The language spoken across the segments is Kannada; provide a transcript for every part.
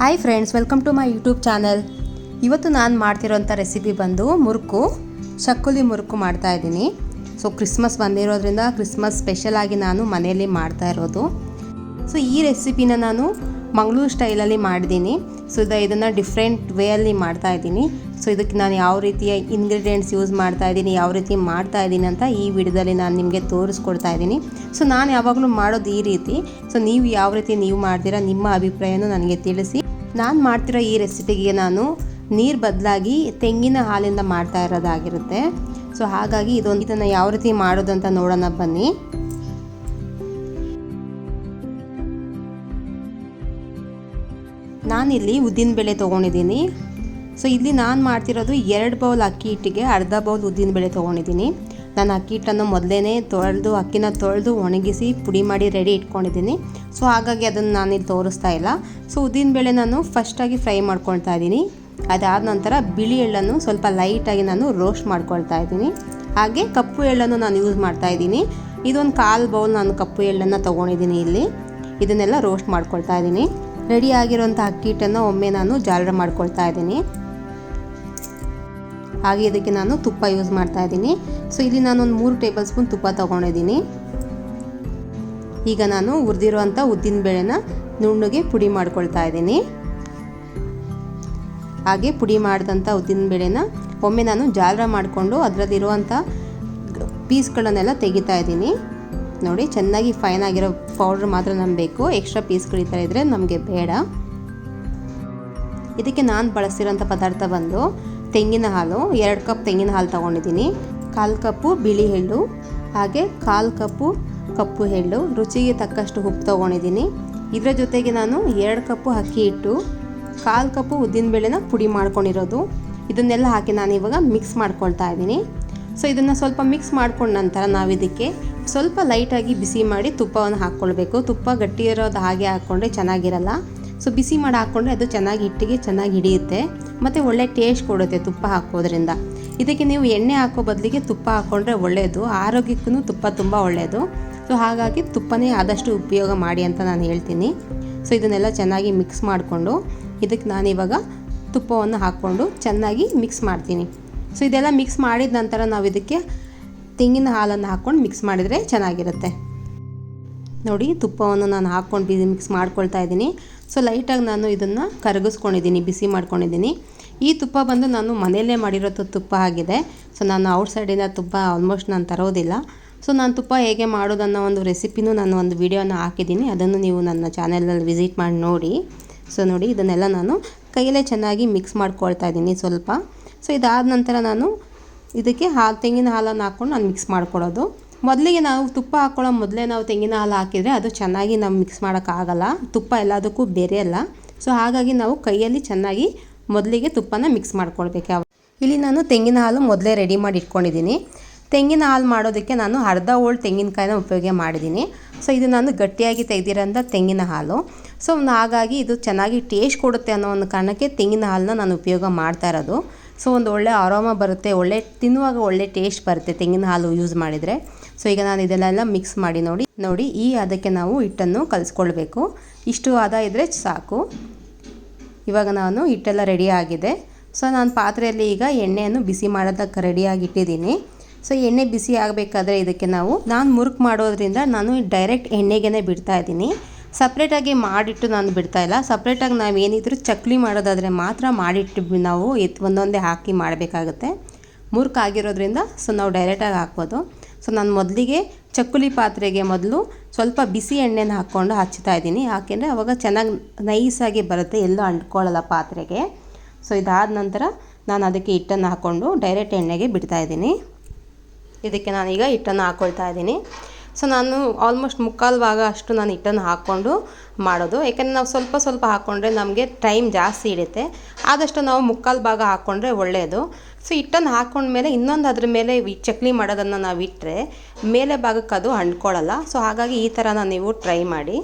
Hi friends, welcome to my YouTube channel. ಇವತ್ತು ನಾನು ಮಾಡ್ತಿರೋಂಥ ರೆಸಿಪಿ ಬಂದು ಮುರುಕು, ಚಕ್ಕುಲಿ ಮುರುಕು ಮಾಡ್ತಾಯಿದ್ದೀನಿ. ಸೊ ಕ್ರಿಸ್ಮಸ್ ಬಂದಿರೋದ್ರಿಂದ ಕ್ರಿಸ್ಮಸ್ ಸ್ಪೆಷಲಾಗಿ ನಾನು ಮನೆಯಲ್ಲಿ ಮಾಡ್ತಾ ಇರೋದು. ಸೊ ಈ ರೆಸಿಪಿನ ನಾನು ಮಂಗಳೂರು ಸ್ಟೈಲಲ್ಲಿ ಮಾಡಿದ್ದೀನಿ. ಸೊ ಇದನ್ನು ಡಿಫ್ರೆಂಟ್ ವೇಯಲ್ಲಿ ಮಾಡ್ತಾಯಿದ್ದೀನಿ. ಸೊ ಇದಕ್ಕೆ ನಾನು ಯಾವ ರೀತಿಯ ಇಂಗ್ರೀಡಿಯೆಂಟ್ಸ್ ಯೂಸ್ ಮಾಡ್ತಾಯಿದ್ದೀನಿ, ಯಾವ ರೀತಿ ಮಾಡ್ತಾಯಿದ್ದೀನಿ ಅಂತ ಈ ವಿಡಿಯೋದಲ್ಲಿ ನಾನು ನಿಮಗೆ ತೋರಿಸ್ಕೊಡ್ತಾ ಇದ್ದೀನಿ. ಸೊ ನಾನು ಯಾವಾಗಲೂ ಮಾಡೋದು ಈ ರೀತಿ. ಸೊ ನೀವು ಯಾವ ರೀತಿ ನೀವು ಮಾಡ್ತೀರಾ, ನಿಮ್ಮ ಅಭಿಪ್ರಾಯನೂ ನನಗೆ ತಿಳಿಸಿ. ನಾನು ಮಾಡ್ತಿರೋ ಈ ರೆಸಿಪಿಗೆ ನಾನು ನೀರು ಬದಲಾಗಿ ತೆಂಗಿನ ಹಾಲಿಂದ ಮಾಡ್ತಾ ಇರೋದಾಗಿರುತ್ತೆ. ಸೊ ಹಾಗಾಗಿ ಇದನ್ನು ಯಾವ ರೀತಿ ಮಾಡೋದು ಅಂತ ನೋಡೋಣ ಬನ್ನಿ. ನಾನಿಲ್ಲಿ ಉದ್ದಿನಬೇಳೆ ತೊಗೊಂಡಿದ್ದೀನಿ. ಸೊ ಇಲ್ಲಿ ನಾನು ಮಾಡ್ತಿರೋದು 2 ಬೌಲ್ ಅಕ್ಕಿ ಹಿಟ್ಟಿಗೆ ಅರ್ಧ ಬೌಲ್ ಉದ್ದಿನಬೇಳೆ ತೊಗೊಂಡಿದ್ದೀನಿ. ನಾನು ಅಕ್ಕಿ ಹಿಟ್ಟನ್ನು ಮೊದಲೇ ಅಕ್ಕಿನ ತೊಳೆದು ಒಣಗಿಸಿ ಪುಡಿ ಮಾಡಿ ರೆಡಿ ಇಟ್ಕೊಂಡಿದ್ದೀನಿ. ಸೊ ಹಾಗಾಗಿ ಅದನ್ನು ನಾನಿಲ್ಲಿ ತೋರಿಸ್ತಾ ಇಲ್ಲ. ಸೊ ಉದ್ದಿನಬೇಳೆ ನಾನು ಫಸ್ಟಾಗಿ ಫ್ರೈ ಮಾಡ್ಕೊಳ್ತಾ ಇದ್ದೀನಿ. ಅದಾದ ನಂತರ ಬಿಳಿ ಎಳ್ಳನ್ನು ಸ್ವಲ್ಪ ಲೈಟಾಗಿ ನಾನು ರೋಸ್ಟ್ ಮಾಡ್ಕೊಳ್ತಾ ಇದ್ದೀನಿ. ಹಾಗೆ ಕಪ್ಪು ಎಳ್ಳನ್ನು ನಾನು ಯೂಸ್ ಮಾಡ್ತಾ ಇದ್ದೀನಿ. ಇದೊಂದು 1/4 ಬೌಲ್ ನಾನು ಕಪ್ಪು ಎಳ್ಳನ್ನು ತೊಗೊಂಡಿದ್ದೀನಿ. ಇಲ್ಲಿ ಇದನ್ನೆಲ್ಲ ರೋಸ್ಟ್ ಮಾಡ್ಕೊಳ್ತಾ ಇದ್ದೀನಿ. ರೆಡಿ ಆಗಿರೋಂಥ ಅಕ್ಕಿ ಹಿಟ್ಟನ್ನು ಒಮ್ಮೆ ನಾನು ಜಾಲರ ಮಾಡ್ಕೊಳ್ತಾ ಇದ್ದೀನಿ. ಹಾಗೆ ಇದಕ್ಕೆ ನಾನು ತುಪ್ಪ ಯೂಸ್ ಮಾಡ್ತಾ ಇದ್ದೀನಿ. ಸೊ ಇಲ್ಲಿ ನಾನು ಒಂದು 3 ಟೇಬಲ್ ಸ್ಪೂನ್ ತುಪ್ಪ ತೊಗೊಂಡಿದ್ದೀನಿ. ಈಗ ನಾನು ಹುರಿದಿರುವಂಥ ಉದ್ದಿನಬೇಳೆನ ನುಣ್ಣಗೆ ಪುಡಿ ಮಾಡ್ಕೊಳ್ತಾ ಇದ್ದೀನಿ. ಹಾಗೆ ಪುಡಿ ಮಾಡಿದಂಥ ಉದ್ದಿನಬೇಳೆನ ಒಮ್ಮೆ ನಾನು ಜಾಲರ ಮಾಡಿಕೊಂಡು ಅದರಲ್ಲಿರುವಂಥ ಪೀಸ್ಗಳನ್ನೆಲ್ಲ ತೆಗಿತಾ ಇದ್ದೀನಿ. ನೋಡಿ, ಚೆನ್ನಾಗಿ ಫೈನ್ ಆಗಿರೋ ಪೌಡ್ರ್ ಮಾತ್ರ ನಮ್ಗೆ ಬೇಕು. ಎಕ್ಸ್ಟ್ರಾ ಪೀಸ್ಗಳು ಈ ಥರ ಇದ್ದರೆ ನಮಗೆ ಬೇಡ. ಇದಕ್ಕೆ ನಾನು ಬಳಸ್ತಿರೋಂಥ ಪದಾರ್ಥ ಬಂದು ತೆಂಗಿನ ಹಾಲು. 2 ಕಪ್ ತೆಂಗಿನ ಹಾಲು ತೊಗೊಂಡಿದ್ದೀನಿ. 1/4 ಕಪ್ಪು ಬಿಳಿ ಎಳ್ಳು, ಹಾಗೆ 1/4 ಕಪ್ಪು ಕಪ್ಪು ಎಳ್ಳು, ರುಚಿಗೆ ತಕ್ಕಷ್ಟು ಉಪ್ಪು ತೊಗೊಂಡಿದ್ದೀನಿ. ಇದರ ಜೊತೆಗೆ ನಾನು 2 ಕಪ್ಪು ಅಕ್ಕಿ ಹಿಟ್ಟು, 1/4 ಕಪ್ಪು ಉದ್ದಿನಬೇಳೆನ ಪುಡಿ ಮಾಡ್ಕೊಂಡಿರೋದು, ಇದನ್ನೆಲ್ಲ ಹಾಕಿ ನಾನು ಇವಾಗ ಮಿಕ್ಸ್ ಮಾಡ್ಕೊಳ್ತಾ ಇದ್ದೀನಿ. ಸೊ ಇದನ್ನು ಸ್ವಲ್ಪ ಮಿಕ್ಸ್ ಮಾಡ್ಕೊಂಡ ನಂತರ ನಾವು ಇದಕ್ಕೆ ಸ್ವಲ್ಪ ಲೈಟಾಗಿ ಬಿಸಿ ಮಾಡಿ ತುಪ್ಪವನ್ನು ಹಾಕ್ಕೊಳ್ಬೇಕು. ತುಪ್ಪ ಗಟ್ಟಿ ಇರೋದು ಹಾಗೆ ಹಾಕ್ಕೊಂಡ್ರೆ ಚೆನ್ನಾಗಿರಲ್ಲ. ಸೊ ಬಿಸಿ ಮಾಡಿ ಹಾಕ್ಕೊಂಡ್ರೆ ಅದು ಚೆನ್ನಾಗಿ ಹಿಟ್ಟಿಗೆ ಚೆನ್ನಾಗಿ ಹಿಡಿಯುತ್ತೆ ಮತ್ತು ಒಳ್ಳೆ ಟೇಸ್ಟ್ ಕೊಡುತ್ತೆ ತುಪ್ಪ ಹಾಕೋದ್ರಿಂದ. ಇದಕ್ಕೆ ನೀವು ಎಣ್ಣೆ ಹಾಕೋ ಬದಲಿಗೆ ತುಪ್ಪ ಹಾಕ್ಕೊಂಡ್ರೆ ಒಳ್ಳೆಯದು. ಆರೋಗ್ಯಕ್ಕೂ ತುಪ್ಪ ತುಂಬ ಒಳ್ಳೆಯದು. ಸೊ ಹಾಗಾಗಿ ತುಪ್ಪನೇ ಆದಷ್ಟು ಉಪಯೋಗ ಮಾಡಿ ಅಂತ ನಾನು ಹೇಳ್ತೀನಿ. ಸೊ ಇದನ್ನೆಲ್ಲ ಚೆನ್ನಾಗಿ ಮಿಕ್ಸ್ ಮಾಡಿಕೊಂಡು ಇದಕ್ಕೆ ನಾನಿವಾಗ ತುಪ್ಪವನ್ನು ಹಾಕ್ಕೊಂಡು ಚೆನ್ನಾಗಿ ಮಿಕ್ಸ್ ಮಾಡ್ತೀನಿ. ಸೊ ಇದೆಲ್ಲ ಮಿಕ್ಸ್ ಮಾಡಿದ ನಂತರ ನಾವು ಇದಕ್ಕೆ ತೆಂಗಿನ ಹಾಲನ್ನು ಹಾಕ್ಕೊಂಡು ಮಿಕ್ಸ್ ಮಾಡಿದರೆ ಚೆನ್ನಾಗಿರುತ್ತೆ. ನೋಡಿ, ತುಪ್ಪವನ್ನು ನಾನು ಹಾಕ್ಕೊಂಡು ಮಿಕ್ಸ್ ಮಾಡ್ಕೊಳ್ತಾ ಇದ್ದೀನಿ. ಸೊ ಲೈಟಾಗಿ ನಾನು ಇದನ್ನು ಕರಗಿಸ್ಕೊಂಡಿದ್ದೀನಿ, ಬಿಸಿ ಮಾಡ್ಕೊಂಡಿದ್ದೀನಿ. ಈ ತುಪ್ಪ ಬಂದು ನಾನು ಮನೆಯಲ್ಲೇ ಮಾಡಿರೋ ತುಪ್ಪ ಆಗಿದೆ. ಸೊ ನಾನು ಔಟ್ಸೈಡಿಂದ ತುಪ್ಪ ಆಲ್ಮೋಸ್ಟ್ ನಾನು ತರೋದಿಲ್ಲ. ಸೊ ನಾನು ತುಪ್ಪ ಹೇಗೆ ಮಾಡೋದನ್ನೋ ಒಂದು ರೆಸಿಪಿನೂ ನಾನು ಒಂದು ವಿಡಿಯೋನ ಹಾಕಿದ್ದೀನಿ. ಅದನ್ನು ನೀವು ನನ್ನ ಚಾನಲಲ್ಲಿ ವಿಸಿಟ್ ಮಾಡಿ ನೋಡಿ. ಸೊ ನೋಡಿ, ಇದನ್ನೆಲ್ಲ ನಾನು ಕೈಯಲ್ಲೇ ಚೆನ್ನಾಗಿ ಮಿಕ್ಸ್ ಮಾಡ್ಕೊಳ್ತಾ ಇದ್ದೀನಿ ಸ್ವಲ್ಪ. ಸೊ ಇದಾದ ನಂತರ ನಾನು ಇದಕ್ಕೆ ತೆಂಗಿನ ಹಾಲನ್ನು ಹಾಕ್ಕೊಂಡು ನಾನು ಮಿಕ್ಸ್ ಮಾಡ್ಕೊಳ್ಳೋದು. ಮೊದಲಿಗೆ ನಾವು ತುಪ್ಪ ಹಾಕ್ಕೊಳ್ಳೋ ಮೊದಲೇ ನಾವು ತೆಂಗಿನ ಹಾಲು ಹಾಕಿದರೆ ಅದು ಚೆನ್ನಾಗಿ ನಾವು ಮಿಕ್ಸ್ ಮಾಡೋಕ್ಕಾಗಲ್ಲ. ತುಪ್ಪ ಎಲ್ಲದಕ್ಕೂ ಬೇರೆಯಲ್ಲ. ಸೊ ಹಾಗಾಗಿ ನಾವು ಕೈಯಲ್ಲಿ ಚೆನ್ನಾಗಿ ಮೊದಲಿಗೆ ತುಪ್ಪನ ಮಿಕ್ಸ್ ಮಾಡ್ಕೊಳ್ಬೇಕು. ಇಲ್ಲಿ ನಾನು ತೆಂಗಿನ ಹಾಲು ಮೊದಲೇ ರೆಡಿ ಮಾಡಿ ಇಟ್ಕೊಂಡಿದ್ದೀನಿ. ತೆಂಗಿನ ಹಾಲು ಮಾಡೋದಕ್ಕೆ ನಾನು ಅರ್ಧ ಹೋಳು ತೆಂಗಿನಕಾಯಿನ ಉಪಯೋಗ ಮಾಡಿದ್ದೀನಿ. ಸೊ ಇದು ನಾನು ಗಟ್ಟಿಯಾಗಿ ತೆಗೆದಿರೋಂಥ ತೆಂಗಿನ ಹಾಲು. ಸೊ ಹಾಗಾಗಿ ಇದು ಚೆನ್ನಾಗಿ ಟೇಸ್ಟ್ ಕೊಡುತ್ತೆ ಅನ್ನೋ ಒಂದು ಕಾರಣಕ್ಕೆ ತೆಂಗಿನ ಹಾಲನ್ನ ನಾನು ಉಪಯೋಗ ಮಾಡ್ತಾ ಇರೋದು. ಸೊ ಒಂದು ಒಳ್ಳೆ ಆರೋಮ ಬರುತ್ತೆ, ತಿನ್ನುವಾಗ ಒಳ್ಳೆ ಟೇಸ್ಟ್ ಬರುತ್ತೆ ತೆಂಗಿನ ಹಾಲು ಯೂಸ್ ಮಾಡಿದರೆ. ಸೊ ಈಗ ನಾನು ಇದನ್ನೆಲ್ಲ ಮಿಕ್ಸ್ ಮಾಡಿ ನೋಡಿ ಈ ಅದಕ್ಕೆ ನಾವು ಹಿಟ್ಟನ್ನು ಕಲಿಸ್ಕೊಳ್ಬೇಕು. ಇಷ್ಟು ಹದ ಇದ್ದರೆ ಸಾಕು. ಇವಾಗ ನಾನು ಹಿಟ್ಟೆಲ್ಲ ರೆಡಿ ಆಗಿದೆ. ಸೊ ನಾನು ಪಾತ್ರೆಯಲ್ಲಿ ಈಗ ಎಣ್ಣೆಯನ್ನು ಬಿಸಿ ಮಾಡೋದಕ್ಕೆ ರೆಡಿಯಾಗಿ ಇಟ್ಟಿದ್ದೀನಿ. ಸೊ ಎಣ್ಣೆ ಬಿಸಿ ಆಗಬೇಕಾದ್ರೆ ಇದಕ್ಕೆ ನಾನು ಮುರುಕು ಮಾಡೋದ್ರಿಂದ ನಾನು ಡೈರೆಕ್ಟ್ ಎಣ್ಣೆಗೆ ಬಿಡ್ತಾ ಇದ್ದೀನಿ. ಸಪ್ರೇಟಾಗಿ ಮಾಡಿಟ್ಟು ನಾನು ಬಿಡ್ತಾ ಇಲ್ಲ. ಸಪ್ರೇಟಾಗಿ ನಾವೇನಿದ್ರು ಚಕ್ಲಿ ಮಾಡೋದಾದರೆ ಮಾತ್ರ ಮಾಡಿಟ್ಟು ನಾವು ಒಂದೊಂದೇ ಹಾಕಿ ಮಾಡಬೇಕಾಗುತ್ತೆ. ಮುರುಕು ಆಗಿರೋದ್ರಿಂದ ಸೊ ನಾವು ಡೈರೆಕ್ಟಾಗಿ ಹಾಕ್ಬೋದು. ಸೊ ನಾನು ಮೊದಲಿಗೆ ಚಕ್ಕುಲಿ ಪಾತ್ರೆಗೆ ಮೊದಲು ಸ್ವಲ್ಪ ಬಿಸಿ ಎಣ್ಣೆನ ಹಾಕ್ಕೊಂಡು ಹಚ್ತಾ ಇದ್ದೀನಿ. ಯಾಕೆಂದರೆ ಅವಾಗ ಚೆನ್ನಾಗಿ ನೈಸಾಗಿ ಬರುತ್ತೆ, ಎಲ್ಲೂ ಅಂಟ್ಕೊಳ್ಳಲ್ಲ ಪಾತ್ರೆಗೆ. ಸೊ ಇದಾದ ನಂತರ ನಾನು ಅದಕ್ಕೆ ಹಿಟ್ಟನ್ನು ಹಾಕ್ಕೊಂಡು ಡೈರೆಕ್ಟ್ ಎಣ್ಣೆಗೆ ಬಿಡ್ತಾ ಇದ್ದೀನಿ. ಇದಕ್ಕೆ ನಾನೀಗ ಹಿಟ್ಟನ್ನು ಹಾಕ್ಕೊಳ್ತಾ ಇದ್ದೀನಿ. ಸೊ ನಾನು ಆಲ್ಮೋಸ್ಟ್ 1/4 ಭಾಗ ಅಷ್ಟು ನಾನು ಹಿಟ್ಟನ್ನು ಹಾಕ್ಕೊಂಡು ಮಾಡೋದು. ಯಾಕೆಂದರೆ ನಾವು ಸ್ವಲ್ಪ ಸ್ವಲ್ಪ ಹಾಕ್ಕೊಂಡ್ರೆ ನಮಗೆ ಟೈಮ್ ಜಾಸ್ತಿ ಹಿಡಿಯುತ್ತೆ. ಆದಷ್ಟು ನಾವು 1/4 ಭಾಗ ಹಾಕ್ಕೊಂಡ್ರೆ ಒಳ್ಳೆಯದು. ಸೊ ಹಿಟ್ಟನ್ನು ಹಾಕ್ಕೊಂಡ್ಮೇಲೆ ಇನ್ನೊಂದು ಅದ್ರ ಮೇಲೆ ಚಕ್ಲಿ ಮಾಡೋದನ್ನು ನಾವು ಇಟ್ಟರೆ ಮೇಲೆ ಭಾಗಕ್ಕೆ ಅದು ಅಂಟ್ಕೊಳ್ಳಲ್ಲ. ಸೊ ಹಾಗಾಗಿ ಈ ಥರ ನೀವು ಟ್ರೈ ಮಾಡಿ.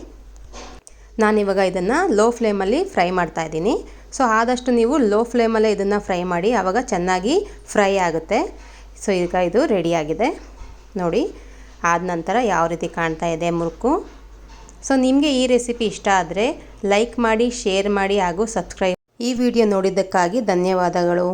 ನಾನಿವಾಗ ಇದನ್ನು ಲೋ ಫ್ಲೇಮಲ್ಲಿ ಫ್ರೈ ಮಾಡ್ತಾಯಿದ್ದೀನಿ. ಸೊ ಆದಷ್ಟು ನೀವು ಲೋ ಫ್ಲೇಮಲ್ಲೇ ಇದನ್ನು ಫ್ರೈ ಮಾಡಿ, ಆವಾಗ ಚೆನ್ನಾಗಿ ಫ್ರೈ ಆಗುತ್ತೆ. ಸೊ ಈಗ ಇದು ರೆಡಿಯಾಗಿದೆ ನೋಡಿ. ಆದ ನಂತರ ಯಾವ ರೀತಿ ಕಾಣ್ತಾ ಇದೆ ಮುರುಕು. ಸೊ ನಿಮಗೆ ಈ ರೆಸಿಪಿ ಇಷ್ಟ ಆದರೆ ಲೈಕ್ ಮಾಡಿ, ಶೇರ್ ಮಾಡಿ ಹಾಗೂ ಸಬ್ಸ್ಕ್ರೈಬ್. ಈ ವಿಡಿಯೋ ನೋಡಿದ್ದಕ್ಕಾಗಿ ಧನ್ಯವಾದಗಳು.